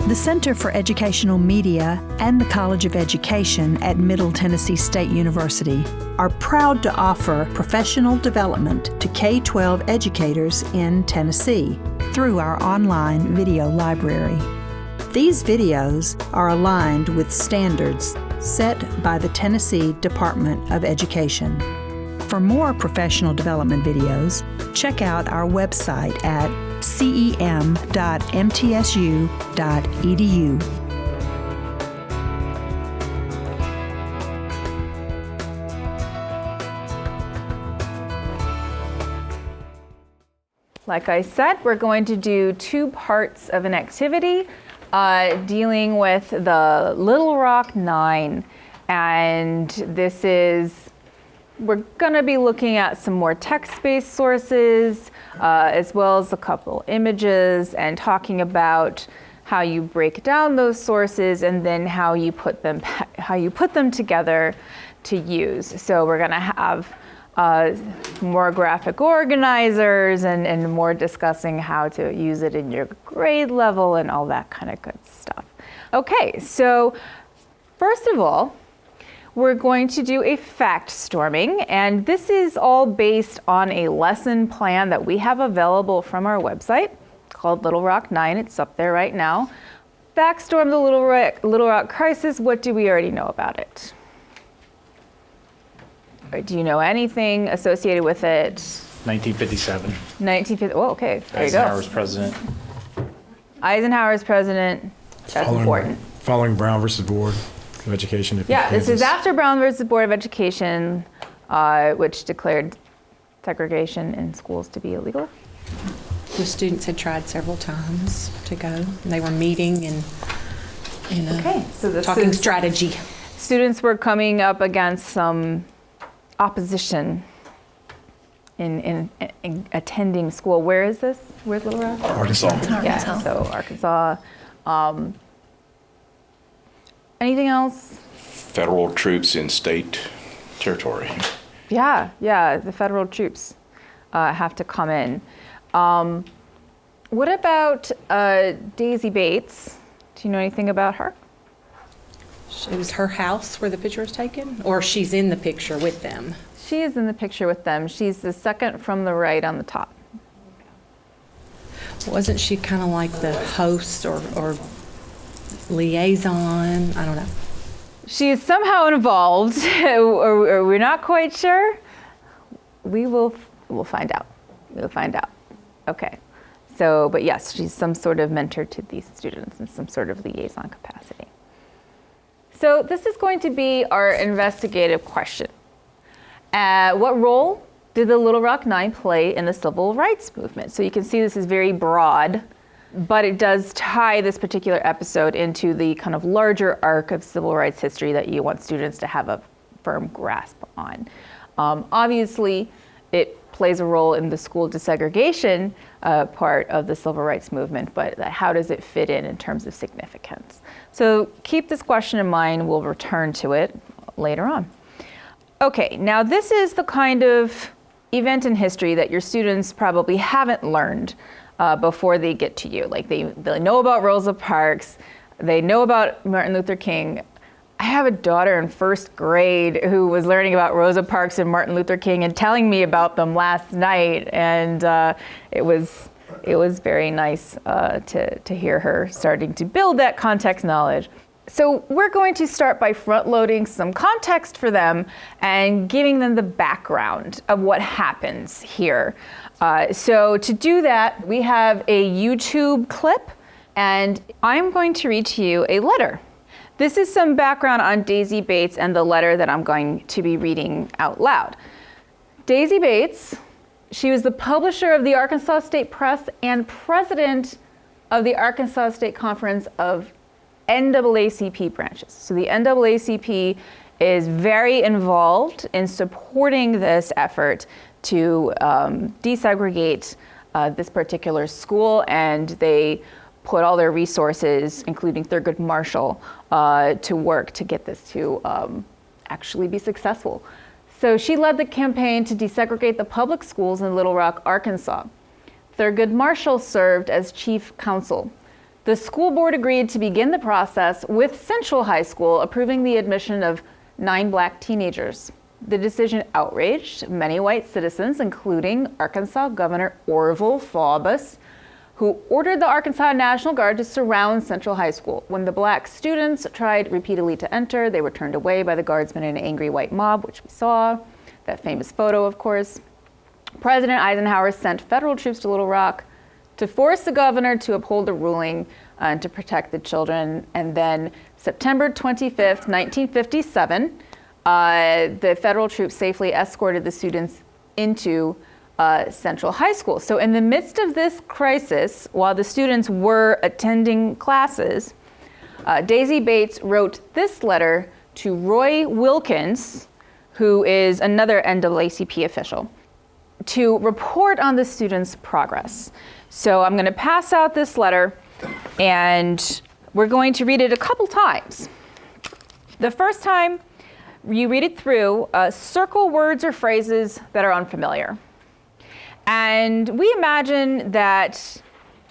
The Center for Educational Media and the College of Education at Middle Tennessee State University are proud to offer professional development to K-12 educators in Tennessee through our online video library. These videos are aligned with standards set by the Tennessee Department of Education. For more professional development videos, check out our website at cem.mtsu.edu. Like I said, we're going to do two parts of an activity dealing with the Little Rock 9. And we're going to be looking at some more text-based sources, as well as a couple images, and talking about how you break down those sources and then how you put them together to use. So we're going to have more graphic organizers and more discussing how to use it in your grade level and all that kind of good stuff. Okay, so first of all, we're going to do a fact storming, and this is all based on a lesson plan that we have available from our website called Little Rock 9. It's up there right now. Fact storm the Little Rock crisis. What do we already know about it? Or do you know anything associated with it? 1957. 1950. Oh, okay. There you go. Eisenhower's president. Eisenhower's president. That's important. Following Brown versus Board of Education. Yeah, this is after Brown versus Board of Education, which declared segregation in schools to be illegal. The students had tried several times to go, and they were meeting and Okay, so this talking is strategy. Students were coming up against some opposition in attending school. Where is this? Where's Little Rock? Arkansas. Yeah, so Arkansas. Anything else? Federal troops in state territory. Yeah, the federal troops have to come in. What about Daisy Bates? Do you know anything about her? It was her house where the picture was taken, or she's in the picture with them? She is in the picture with them. She's the second from the right on the top. Wasn't she kind of like the host or liaison? I don't know. She is somehow involved, or we're not quite sure. We'll find out. We'll find out. Okay. So, but yes, she's some sort of mentor to these students in some sort of liaison capacity. So this is going to be our investigative question. What role did the Little Rock 9 play in the civil rights movement? So you can see this is very broad, but it does tie this particular episode into the kind of larger arc of civil rights history that you want students to have a firm grasp on. Obviously, it plays a role in the school desegregation part of the civil rights movement, but how does it fit in terms of significance? So keep this question in mind. We'll return to it later on. Okay, now this is the kind of event in history that your students probably haven't learned before they get to you. Like they know about Rosa Parks, they know about Martin Luther King. I have a daughter in first grade who was learning about Rosa Parks and Martin Luther King and telling me about them last night, and it was very nice to hear her starting to build that context knowledge. So we're going to start by front-loading some context for them and giving them the background of what happens here. So to do that, we have a YouTube clip, and I'm going to read to you a letter. This is some background on Daisy Bates and the letter that I'm going to be reading out loud. Daisy Bates, she was the publisher of the Arkansas State Press and president of the Arkansas State Conference of NAACP branches. So the NAACP is very involved in supporting this effort to desegregate this particular school, and they put all their resources, including Thurgood Marshall, to work to get this to actually be successful. So she led the campaign to desegregate the public schools in Little Rock, Arkansas. Thurgood Marshall served as chief counsel. the school board agreed to begin the process with Central High School approving the admission of 9 black teenagers. The decision outraged many white citizens, including Arkansas Governor Orville Faubus, who ordered the Arkansas National Guard to surround Central High School. When the black students tried repeatedly to enter, they were turned away by the guardsmen in an angry white mob, which we saw, that famous photo, of course. President Eisenhower sent federal troops to Little Rock to force the governor to uphold the ruling and to protect the children. And then September 25th, 1957, the federal troops safely escorted the students into Central High School. So in the midst of this crisis, while the students were attending classes, Daisy Bates wrote this letter to Roy Wilkins, who is another NAACP official, to report on the students' progress. So I'm going to pass out this letter, and we're going to read it a couple times. The first time you read it through, circle words or phrases that are unfamiliar. And we imagine that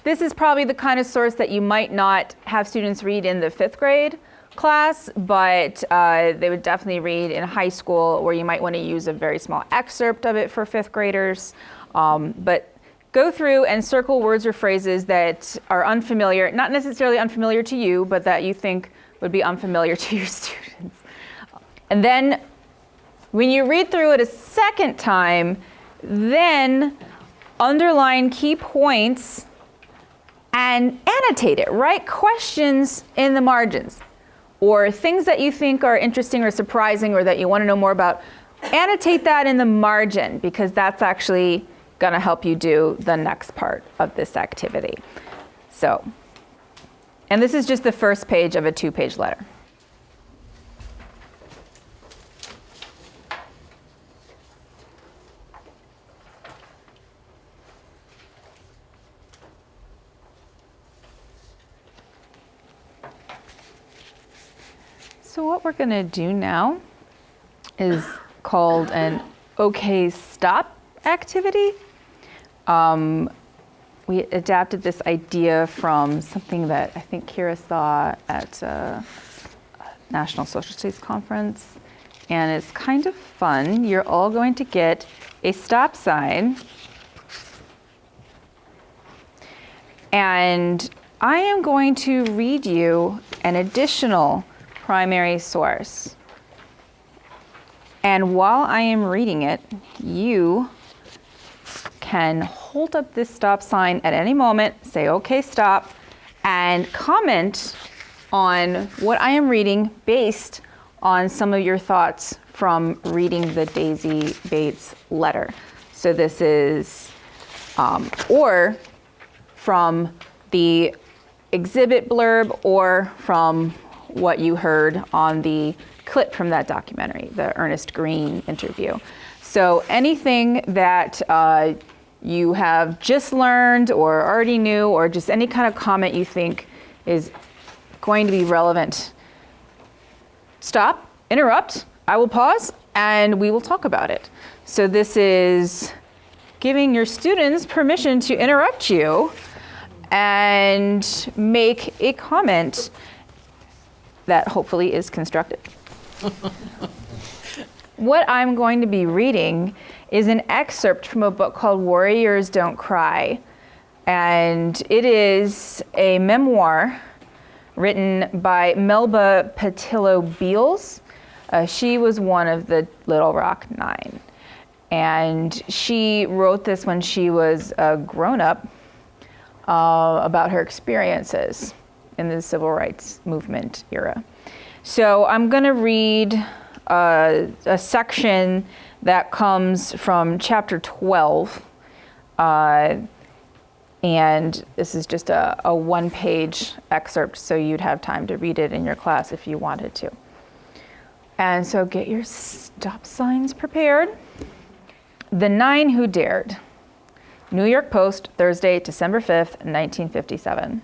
this is probably the kind of source that you might not have students read in the 5th grade class, but they would definitely read in high school, where you might want to use a very small excerpt of it for 5th graders. But go through and circle words or phrases that are unfamiliar, not necessarily unfamiliar to you, but that you think would be unfamiliar to your students. And then when you read through it a second time, then underline key points and annotate it. Write questions in the margins or things that you think are interesting or surprising or that you want to know more about. Annotate that in the margin, because that's actually going to help you do the next part of this activity. So, and this is just the first page of a 2-page letter. So what we're going to do now is called an OK Stop activity. We adapted this idea from something that I think Kira saw at a National Social Studies Conference, and it's kind of fun. You're all going to get a stop sign, and I am going to read you an additional primary source. And while I am reading it, you can hold up this stop sign at any moment, say, OK, stop, and comment on what I am reading based on some of your thoughts from reading the Daisy Bates letter. So this is, or from the exhibit blurb, or from what you heard on the clip from that documentary, the Ernest Green interview. So anything that you have just learned or already knew, or just any kind of comment you think is going to be relevant, stop, interrupt, I will pause, and we will talk about it. So this is giving your students permission to interrupt you and make a comment that hopefully is constructive. What I'm going to be reading is an excerpt from a book called Warriors Don't Cry. And it is a memoir written by Melba Patillo Beals. She was one of the Little Rock Nine. And she wrote this when she was a grown-up about her experiences in the civil rights movement era. So I'm going to read a section that comes from chapter 12. And this is just a 1-page excerpt, so you'd have time to read it in your class if you wanted to. And so get your stop signs prepared. The Nine Who Dared. New York Post, Thursday, December 5th, 1957.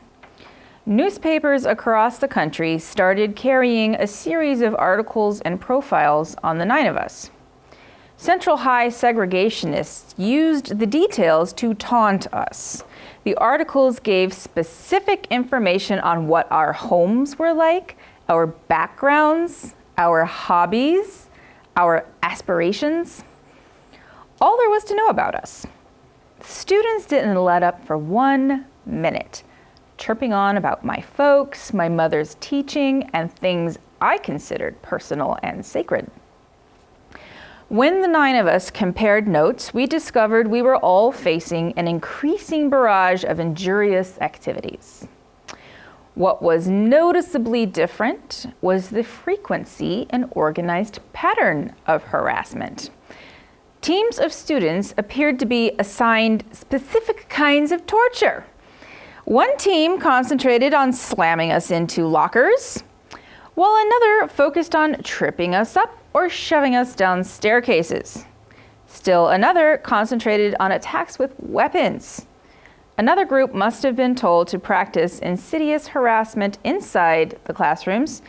Newspapers across the country started carrying a series of articles and profiles on the 9 of us. Central High segregationists used the details to taunt us. The articles gave specific information on what our homes were like, our backgrounds, our hobbies, our aspirations. All there was to know about us. Students didn't let up for 1 minute, chirping on about my folks, my mother's teaching, and things I considered personal and sacred. When the 9 of us compared notes, we discovered we were all facing an increasing barrage of injurious activities. What was noticeably different was the frequency and organized pattern of harassment. Teams of students appeared to be assigned specific kinds of torture. One team concentrated on slamming us into lockers, while another focused on tripping us up or shoving us down staircases. Still another concentrated on attacks with weapons. Another group must have been told to practice insidious harassment inside the classrooms.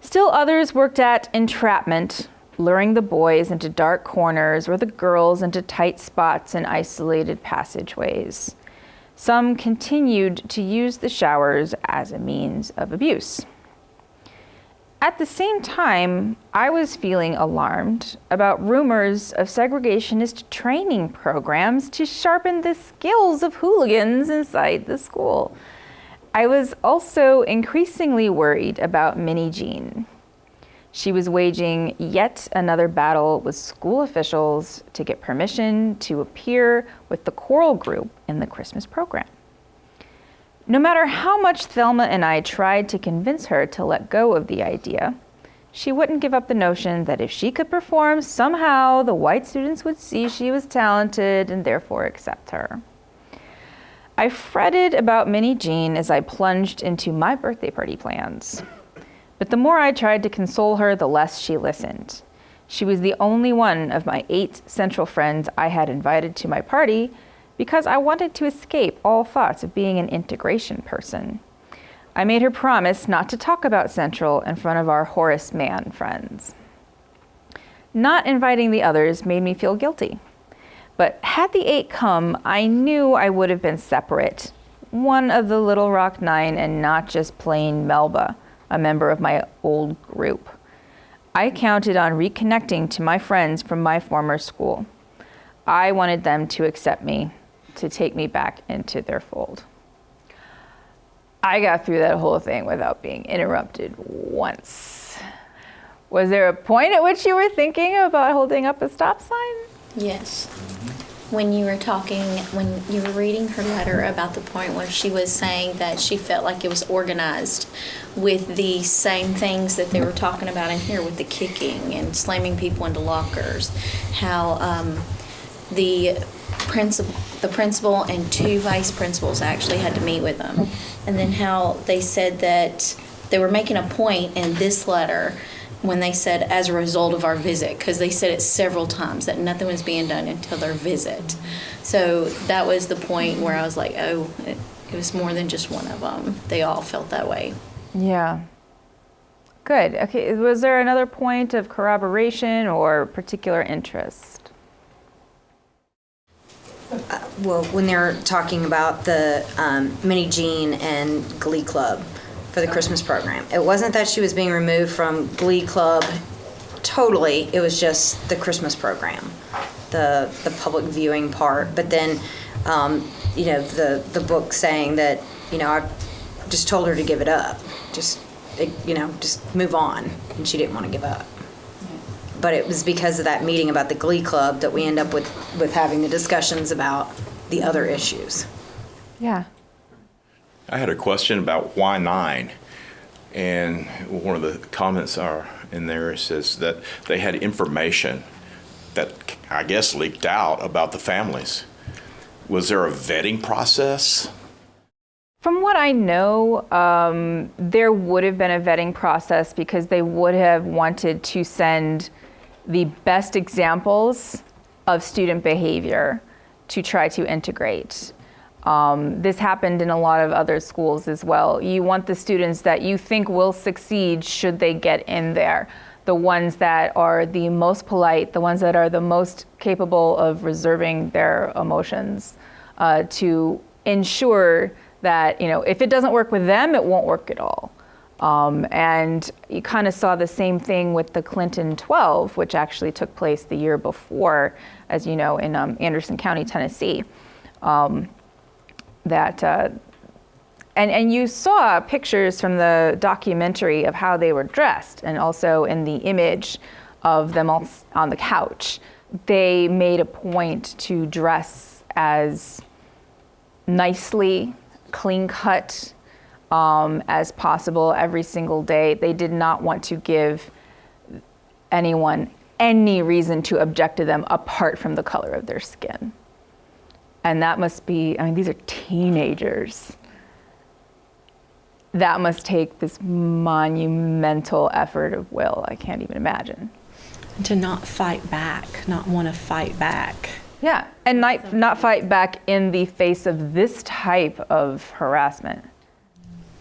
Still others worked at entrapment, luring the boys into dark corners or the girls into tight spots and isolated passageways. Some continued to use the showers as a means of abuse. At the same time, I was feeling alarmed about rumors of segregationist training programs to sharpen the skills of hooligans inside the school. I was also increasingly worried about Minnie Jean. She was waging yet another battle with school officials to get permission to appear with the choral group in the Christmas program. No matter how much Thelma and I tried to convince her to let go of the idea, she wouldn't give up the notion that if she could perform, somehow the white students would see she was talented and therefore accept her. I fretted about Minnie Jean as I plunged into my birthday party plans. But the more I tried to console her, the less she listened. She was the only one of my 8 Central friends I had invited to my party because I wanted to escape all thoughts of being an integration person. I made her promise not to talk about Central in front of our Horace Mann friends. Not inviting the others made me feel guilty. But had the 8 come, I knew I would have been separate, one of the Little Rock 9 and not just plain Melba, a member of my old group. I counted on reconnecting to my friends from my former school. I wanted them to accept me, to take me back into their fold. I got through that whole thing without being interrupted once. Was there a point at which you were thinking about holding up a stop sign? Yes. When you were reading her letter about the point where she was saying that she felt like it was organized with the same things that they were talking about in here with the kicking and slamming people into lockers, how the principal and 2 vice principals actually had to meet with them, and then how they said that they were making a point in this letter when they said as a result of our visit, because they said it several times that nothing was being done until their visit. So that was the point where I was like, oh, it was more than just one of them. They all felt that way. Yeah. Good. Okay. Was there another point of corroboration or particular interest? Well, when they're talking about the Minnie Jean and Glee Club for the Christmas program, it wasn't that she was being removed from Glee Club totally. It was just the Christmas program, the public viewing part. But then, the book saying that, I just told her to give it up, just move on, and she didn't want to give up. But it was because of that meeting about the Glee Club that we end up with having the discussions about the other issues. Yeah. I had a question about why 9, and one of the comments are in there says that they had information that I guess leaked out about the families. Was there a vetting process? From what I know, there would have been a vetting process because they would have wanted to send the best examples of student behavior to try to integrate. This happened in a lot of other schools as well. You want the students that you think will succeed should they get in there. The ones that are the most polite, the ones that are the most capable of reserving their emotions to ensure that, if it doesn't work with them, it won't work at all. And you kind of saw the same thing with the Clinton 12, which actually took place the year before, as you know, in Anderson County, Tennessee. And you saw pictures from the documentary of how they were dressed, and also in the image of them all on the couch. They made a point to dress as nicely, clean-cut as possible every single day. They did not want to give anyone any reason to object to them apart from the color of their skin. And that must be, these are teenagers. That must take this monumental effort of will. I can't even imagine. To not fight back, not want to fight back. Yeah, and not fight back in the face of this type of harassment.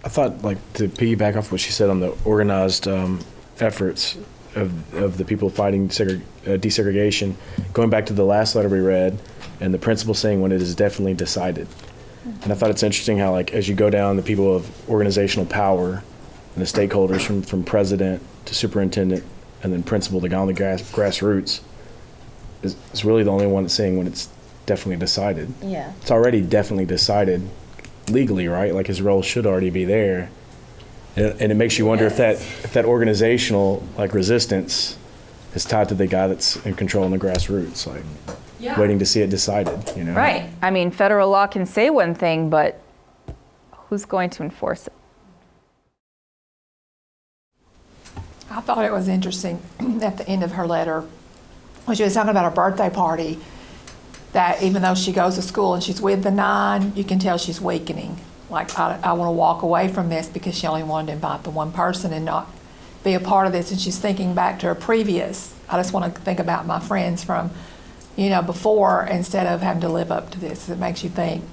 I thought, to piggyback off what she said on the organized efforts of the people fighting desegregation, going back to the last letter we read, and the principal saying when it is definitely decided. And I thought it's interesting how, as you go down the people of organizational power and the stakeholders from president to superintendent and then principal to down the grassroots, is really the only one that's saying when it's definitely decided. Yeah. It's already definitely decided legally, right? His role should already be there. And it makes you wonder if that organizational resistance is tied to the guy that's in control in the grassroots, waiting to see it decided, Right. Federal law can say one thing, but who's going to enforce it? I thought it was interesting at the end of her letter when she was talking about her birthday party, that even though she goes to school and she's with the 9, you can tell she's weakening. I want to walk away from this because she only wanted to invite the one person and not be a part of this. And she's thinking back to her previous, I just want to think about my friends from, before, instead of having to live up to this. It makes you think,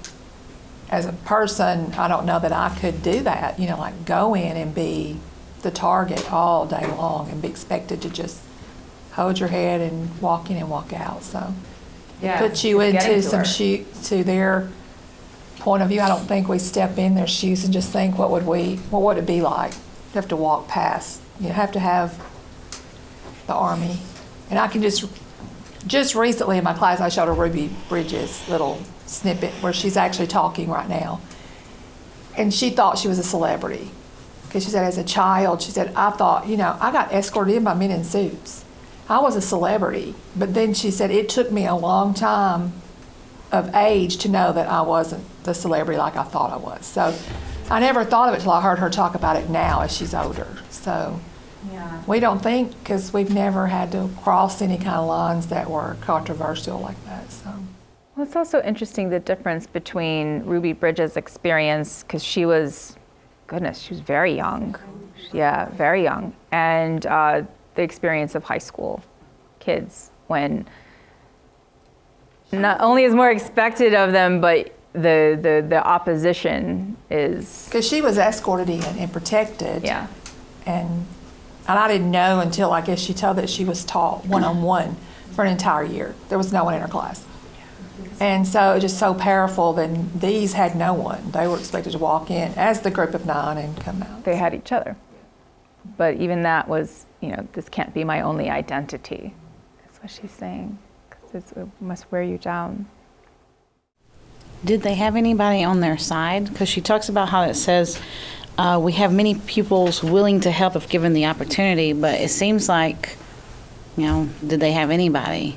as a person, I don't know that I could do that, go in and be the target all day long and be expected to just hold your head and walk in and walk out. So put you into to their point of view. I don't think we step in their shoes and just think, what would it be like? You have to walk past. You have to have the Army. And I can just recently in my class, I showed her Ruby Bridges' little snippet where she's actually talking right now. And she thought she was a celebrity. Because she said, as a child, she said, I thought, I got escorted in by men in suits. I was a celebrity. But then she said, it took me a long time of age to know that I wasn't the celebrity like I thought I was. So I never thought of it till I heard her talk about it now as she's older. So we don't think, because we've never had to cross any kind of lines that were controversial like that. So. Well, it's also interesting the difference between Ruby Bridges' experience, because she was very young. Yeah, very young. And the experience of high school kids, when not only is more expected of them, but the opposition is... Because she was escorted in and protected. Yeah. And I didn't know until, I guess, she told that she was taught one-on-one for an entire year. There was no one in her class. And so it was just so powerful that these had no one. They were expected to walk in as the group of 9 and come out. They had each other. But even that was, this can't be my only identity. That's what she's saying. Because it must wear you down. Did they have anybody on their side? Because she talks about how it says, we have many pupils willing to help if given the opportunity, but it seems like, did they have anybody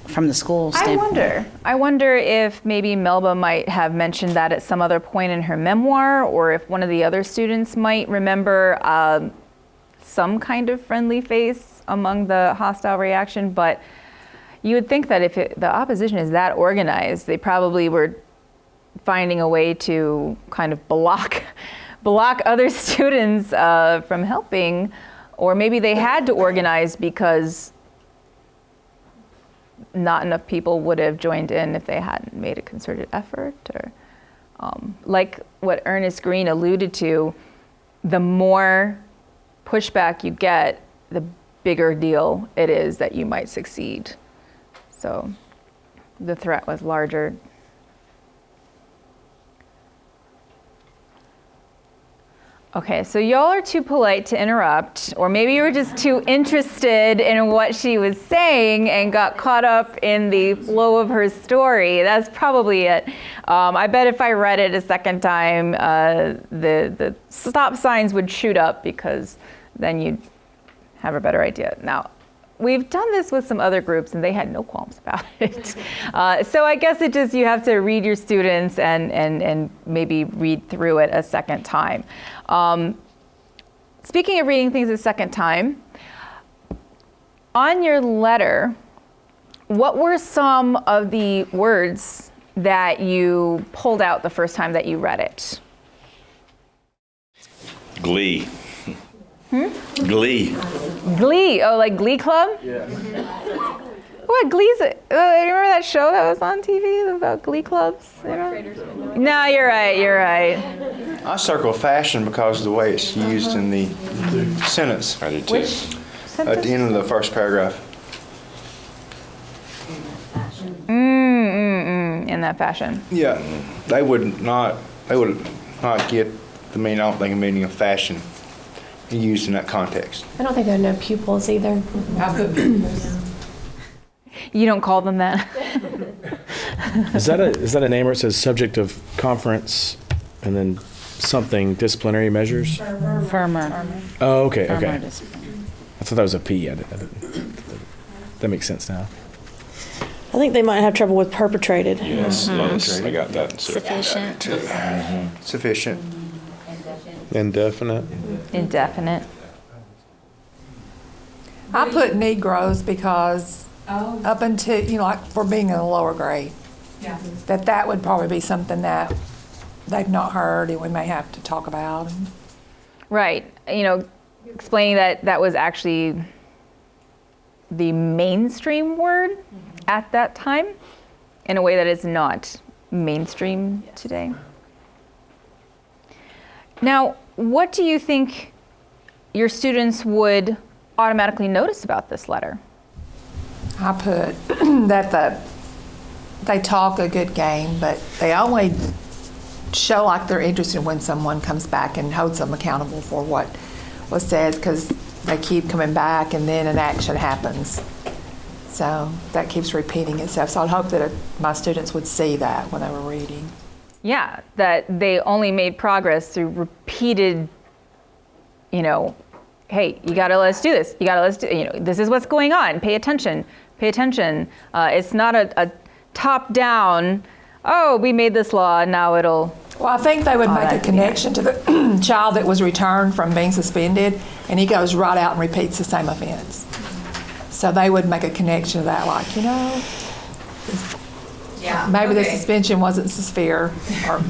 from the school standpoint? I wonder if maybe Melba might have mentioned that at some other point in her memoir, or if one of the other students might remember some kind of friendly face among the hostile reaction. But you would think that if the opposition is that organized, they probably were finding a way to kind of block other students from helping, or maybe they had to organize because not enough people would have joined in if they hadn't made a concerted effort. Or like what Ernest Green alluded to, the more pushback you get, the bigger deal it is that you might succeed. So the threat was larger. Okay, so y'all are too polite to interrupt, or maybe you were just too interested in what she was saying and got caught up in the flow of her story. That's probably it. I bet if I read it a second time, the stop signs would shoot up, because then you'd have a better idea. Now, we've done this with some other groups and they had no qualms about it. So I guess it just, you have to read your students and maybe read through it a second time. Speaking of reading things a second time, on your letter, what were some of the words that you pulled out the first time that you read it? Glee. Glee. Glee. Oh, like Glee Club? Yeah. What, Glee's? You remember that show that was on TV about Glee clubs? No, you're right. I circle fashion because of the way it's used in the sentence. I did too. Which At the end of the first paragraph. in that fashion. Yeah, they would not get the meaning, I don't think, the meaning of fashion used in that context. I don't think there are no pupils either. You don't call them that? Is that a name where it says subject of conference and then something disciplinary measures? Firmer. Oh, okay. Firmer discipline. I thought that was a P. That makes sense now. I think they might have trouble with perpetrated. Yes, I got that. Sufficient. Sufficient. Indefinite. Indefinite. I put Negroes because up until, like for being in the lower grade, that would probably be something that they've not heard and we may have to talk about. Right. Explaining that was actually the mainstream word at that time in a way that is not mainstream today. Now, what do you think your students would automatically notice about this letter? I put that they talk a good game, but they only show like they're interested when someone comes back and holds them accountable for what was said, because they keep coming back and then an action happens. So that keeps repeating itself. So I'd hope that my students would see that when they were reading. Yeah, that they only made progress through repeated, hey, you gotta let us do this. You gotta let us do, this is what's going on. Pay attention. It's not a top-down, oh, we made this law, now it'll. Well, I think they would make a connection to the child that was returned from being suspended, and he goes right out and repeats the same offense. So they would make a connection to that, like, maybe the suspension wasn't severe. Or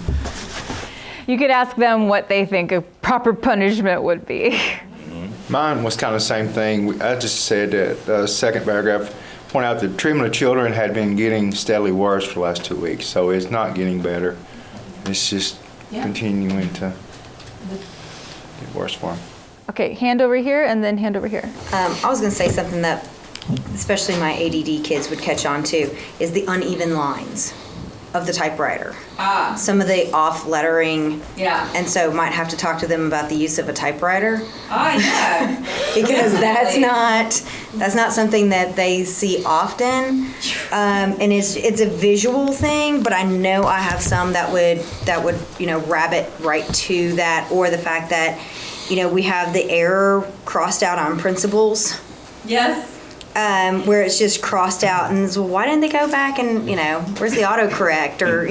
You could ask them what they think a proper punishment would be. Mine was kind of the same thing. I just said that the second paragraph, point out that treatment of children had been getting steadily worse for the last 2 weeks, so it's not getting better. It's just continuing to get worse for them. Okay, hand over here and then hand over here. I was going to say something that especially my ADD kids would catch on to is the uneven lines of the typewriter. Some of the off lettering. Yeah. And so might have to talk to them about the use of a typewriter. Yeah. Because that's not something that they see often. And it's a visual thing, but I know I have some that would rabbit right to that, or the fact that we have the error crossed out on principles. Yes. Where it's just crossed out and well, why didn't they go back and where's the autocorrect or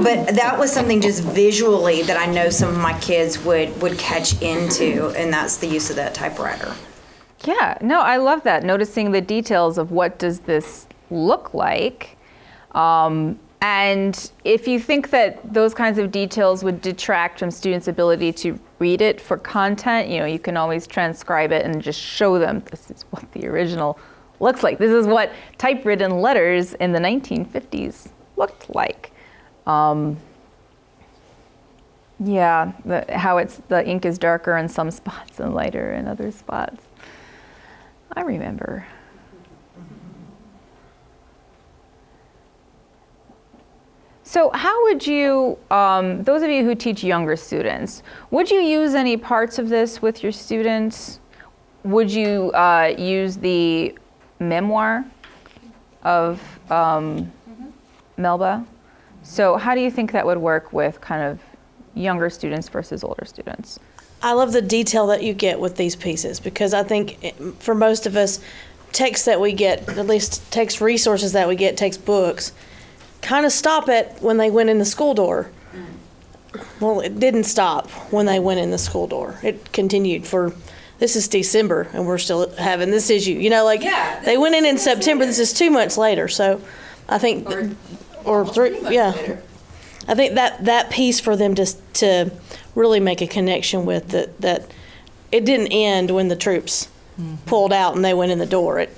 but that was something just visually that I know some of my kids would catch into, and that's the use of that typewriter. Yeah, no, I love that, noticing the details of what does this look like. And if you think that those kinds of details would detract from students' ability to read it for content, you can always transcribe it and just show them this is what the original looks like. This is what typewritten letters in the 1950s looked like. How the ink is darker in some spots and lighter in other spots. I remember. So how would you, those of you who teach younger students, would you use any parts of this with your students? Would you use the memoir of Melba? So how do you think that would work with kind of younger students versus older students? I love the detail that you get with these pieces, because I think for most of us, texts that we get, at least text resources that we get, text books, kind of stop at when they went in the school door. Well, it didn't stop when they went in the school door. It continued for, this is December and we're still having this issue. You know, like they went in September, this is 2 months later. So I think, or three, yeah. I think that piece for them to really make a connection with, that it didn't end when the troops pulled out and they went in the door. It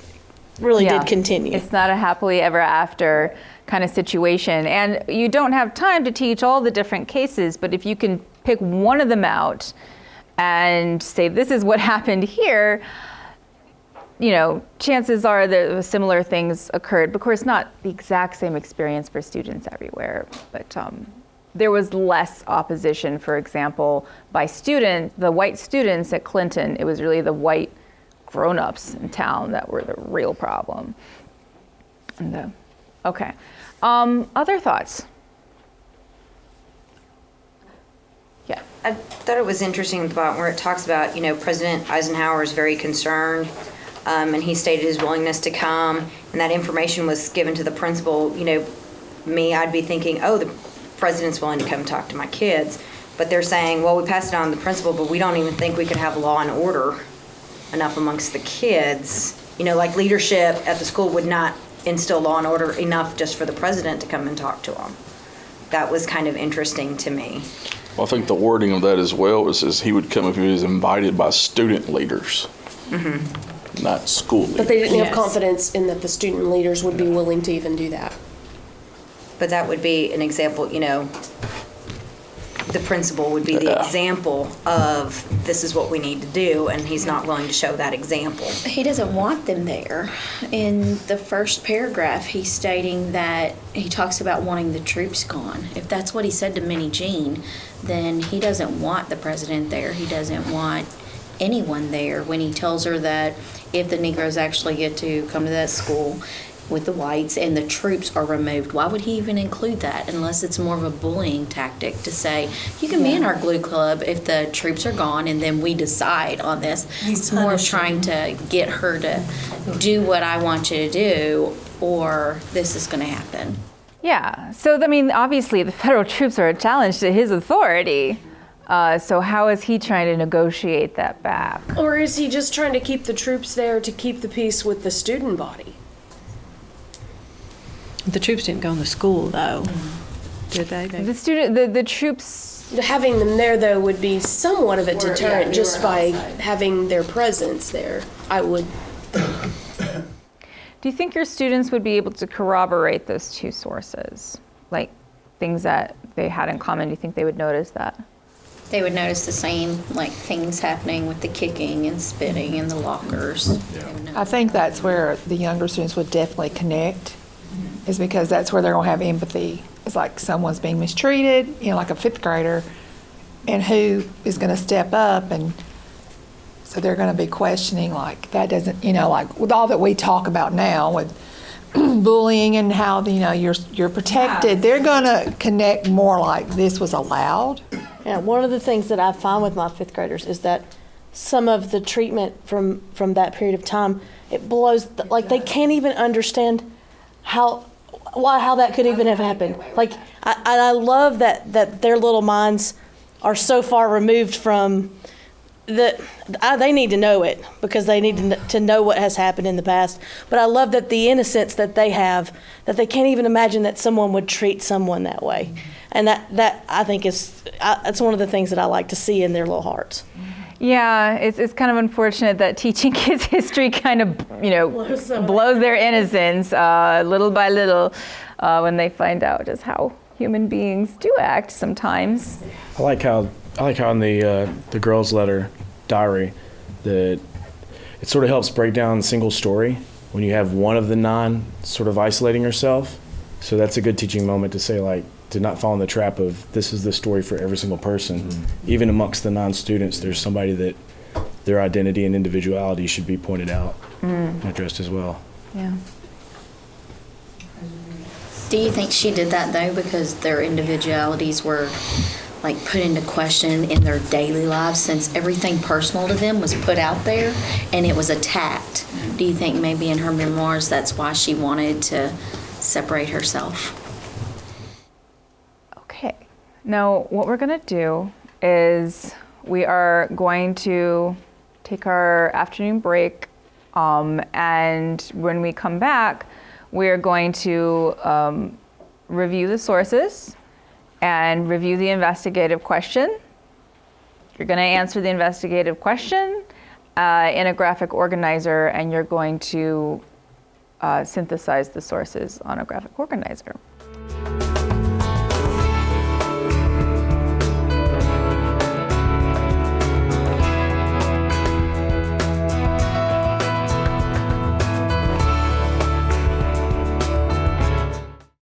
really did continue. It's not a happily ever after kind of situation. And you don't have time to teach all the different cases, but if you can pick one of them and say, this is what happened here, you know, chances are that similar things occurred. Of course, not the exact same experience for students everywhere, but there was less opposition, for example, by the white students at Clinton. It was really the white grown-ups in town that were the real problem. And, okay. Other thoughts? Yeah. I thought it was interesting about where it talks about, you know, President Eisenhower is very concerned, and he stated his willingness to come, and that information was given to the principal. You know, I'd be thinking, oh, the president's willing to come talk to my kids. But they're saying, well, we passed it on to the principal, but we don't even think we could have law and order enough amongst the kids. You know, like leadership at the school would not instill law and order enough just for the president to come and talk to them. That was kind of interesting to me. Well, I think the wording of that as well was he would come if he was invited by student leaders, not school leaders. But they didn't have confidence in that the student leaders would be willing to even do that. But that would be an example, you know, the principal would be the example of this is what we need to do, and he's not willing to show that example. He doesn't want them there. In the first paragraph, he's stating that he talks about wanting the troops gone. If that's what he said to Minnie Jean, then he doesn't want the president there. He doesn't want anyone there when he tells her that if the Negroes actually get to come to that school with the whites and the troops are removed, why would he even include that unless it's more of a bullying tactic to say, you can be in our glue club if the troops are gone and then we decide on this. It's more of trying to get her to do what I want you to do or this is going to happen. Yeah, so I mean, obviously the federal troops are a challenge to his authority. So how is he trying to negotiate that back? Or is he just trying to keep the troops there to keep the peace with the student body? The troops didn't go in the school, though, did they? The troops... Having them there, though, would be somewhat of a deterrent just by having their presence there, I would think. Do you think your students would be able to corroborate those two sources? Like things that they had in common, do you think they would notice that? They would notice the same, like, things happening with the kicking and spitting in the lockers. I think that's where the younger students would definitely connect, is because that's where they're going to have empathy. It's like someone's being mistreated, you know, like a fifth grader, and who is going to step up, and so they're going to be questioning, like, that doesn't, you know, like with all that we talk about now with bullying and how, you know, you're protected, they're going to connect more like this was allowed. Yeah, one of the things that I find with my fifth graders is that some of the treatment from that period of time, it blows, like they can't even understand how that could even have happened. Like, I love that their little minds are so far removed from they need to know it because they need to know what has happened in the past. But I love that the innocence that they have, that they can't even imagine that someone would treat someone that way. And that I think it's one of the things that I like to see in their little hearts. Yeah, it's kind of unfortunate that teaching kids history kind of, you know, blows their innocence little by little when they find out just how human beings do act sometimes. I like how in the girls' letter diary that it sort of helps break down the single story when you have one of the 9 sort of isolating herself. So that's a good teaching moment to say, like, to not fall in the trap of this is the story for every single person. Even amongst the non-students, there's somebody that their identity and individuality should be pointed out and addressed as well. Yeah. Do you think she did that though because their individualities were like put into question in their daily lives, since everything personal to them was put out there and it was attacked? Do you think maybe in her memoirs that's why she wanted to separate herself? Okay. Now, what we're going to do is we are going to take our afternoon break, and when we come back, we're going to review the sources and review the investigative question. You're going to answer the investigative question in a graphic organizer, and you're going to synthesize the sources on a graphic organizer.